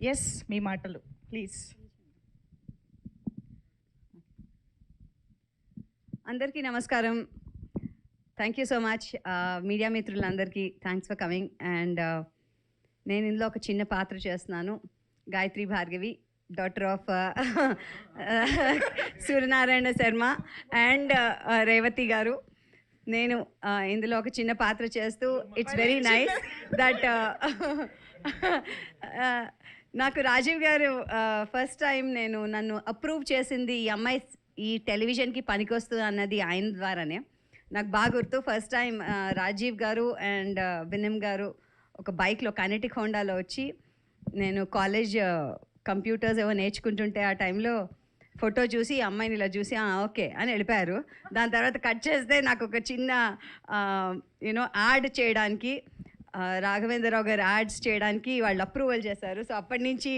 Yes, మీ మాటలు please. అందరికీ నమస్కారం. Thank you so much media మిత్రులందరికీ. Thanks for coming. అండ్ నేను ఇందులో ఒక చిన్న పాత్ర చేస్తున్నాను. Gayatri Bhargavi, daughter of Suryanarayana Sharma and Revathi garu. నేను ఇందులో ఒక చిన్న పాత్ర చేస్తూ ఇట్స్ వెరీ నైస్ దట్ నాకు రాజీవ్ గారు ఫస్ట్ టైం నన్ను అప్రూవ్ చేసింది ఈ అమ్మాయి ఈ టెలివిజన్కి పనికొస్తుంది అన్నది ఆయన ద్వారానే. నాకు బాగా గుర్తు, ఫస్ట్ టైం రాజీవ్ గారు అండ్ వినమ్ గారు ఒక బైక్లో కైనెటిక్ హోండాలో వచ్చి, నేను కాలేజ్ కంప్యూటర్స్ ఏవో నేర్చుకుంటుంటే ఆ టైంలో ఫోటో చూసి అమ్మాయిని ఇలా చూసి ఓకే అని వెళ్ళిపోయారు. దాని తర్వాత కట్ చేస్తే నాకు ఒక చిన్న యాడ్ చేయడానికి, రాఘవేంద్రరావు గారు యాడ్స్ చేయడానికి వాళ్ళు అప్రూవల్ చేశారు. సో అప్పటి నుంచి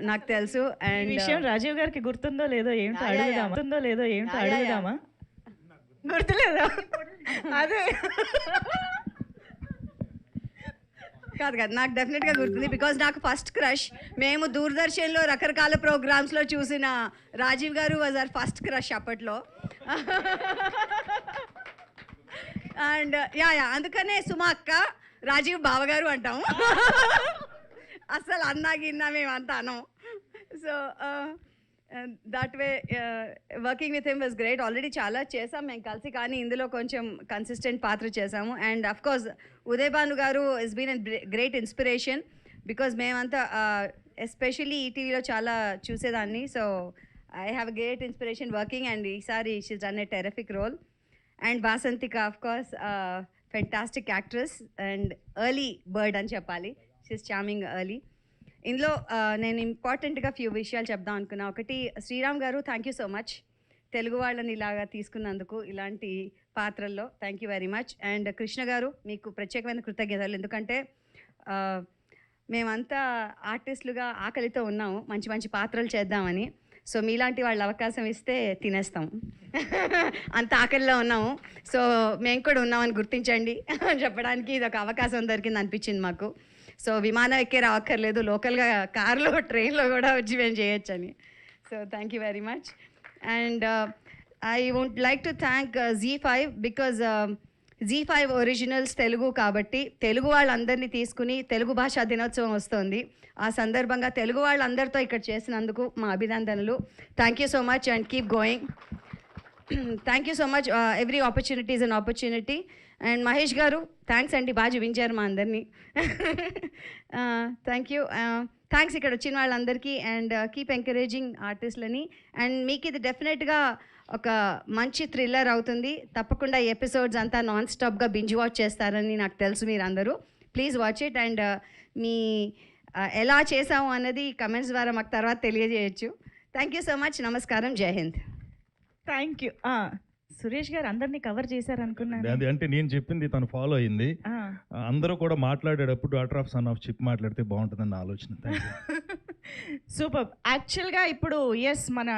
నాకు తెలుసు. అండ్ విషయం రాజీవ్ గారికి గుర్తుందో లేదో ఏంటో అడుగుదామా? గుర్తులేదా? అదే కాదు నాకు డెఫినెట్గా గుర్తుంది. బికాజ్ నాకు ఫస్ట్ క్రష్, మేము దూరదర్శన్లో రకరకాల ప్రోగ్రామ్స్లో చూసిన రాజీవ్ గారు వాజ్ అవర్ ఫస్ట్ క్రష్ అప్పట్లో. అండ్ అందుకనే సుమా అక్క, రాజీవ్ బావగారు అంటాము. అసలు అన్నా గిన్నా మేమంతా అనం. So that way working with him was great. Already చాలా చేసాం మేము కలిసి, కానీ ఇందులో కొంచెం కన్సిస్టెంట్ పాత్ర చేసాము. And of course Uday Bhanu garu is been a great inspiration, because మేమంతా ఎస్పెషల్లీ ఈటీవీలో చాలా చూసేదాన్ని. So I have a great inspiration working, and ఈసారి she's done a terrific role. And Vasanthika of course fantastic actress and early bird అని చెప్పాలి. She's charming early. ఇందులో నేను ఇంపార్టెంట్గా ఫ్యూ విషయాలు చెప్దాం అనుకున్నా. ఒకటి, శ్రీరామ్ గారు thank you so much Telugu వాళ్ళని ఇలాగా తీసుకున్నందుకు ఇలాంటి పాత్రల్లో. Thank you very much. And Krishna గారు, మీకు ప్రత్యేకమైన కృతజ్ఞతలు. ఎందుకంటే మేమంతా ఆర్టిస్టులుగా ఆకలితో ఉన్నాము మంచి మంచి పాత్రలు చేద్దామని. సో మీలాంటి వాళ్ళు అవకాశం ఇస్తే తినేస్తాం, అంత ఆకలిలో ఉన్నాము. సో మేము కూడా ఉన్నామని గుర్తించండి చెప్పడానికి ఇది ఒక అవకాశం దొరికింది అనిపించింది మాకు. సో విమానం ఎక్కే రావక్కర్లేదు, లోకల్గా కార్లో ట్రైన్లో కూడా వచ్చి మేము చేయొచ్చని. So thank you very much. And I would like to thank ZEE5, because ZEE5 originals Telugu కాబట్టి తెలుగు వాళ్ళందరినీ తీసుకుని తెలుగు భాషా దినోత్సవం వస్తుంది. ఆ సందర్భంగా తెలుగు వాళ్ళందరితో ఇక్కడ చేసినందుకు మా అభినందనలు. Thank you so much and keep going. Thank you so much. Every opportunity is an opportunity. And Mahesh గారు థ్యాంక్స్ అండి, బాగా చూపించారు మా అందరినీ. Thank you. థ్యాంక్స్ ఇక్కడ వచ్చిన వాళ్ళందరికీ. అండ్ కీప్ ఎంకరేజింగ్ ఆర్టిస్టులని. అండ్ మీకు ఇది డెఫినెట్గా ఒక మంచి థ్రిల్లర్ అవుతుంది. తప్పకుండా ఈ ఎపిసోడ్స్ అంతా నాన్ స్టాప్గా బింజ్ వాచ్ చేస్తారని నాకు తెలుసు మీరు అందరూ. Please watch it. అండ్ మీ ఎలా చేసాము అన్నది కమెంట్స్ ద్వారా మాకు తర్వాత తెలియజేయచ్చు. Thank you so much. నమస్కారం. జై హింద్. Thank you. సురేష్ గారు అందరినీ కవర్ చేశారనుకున్నాను. అది అంటే నేను చెప్పింది తను ఫాలో అయింది. అందరూ కూడా మాట్లాడేటప్పుడు daughter of son of chip మాట్లాడితే బాగుంటుందన్న ఆలోచన. సూపర్. యాక్చువల్గా ఇప్పుడు ఎస్ మన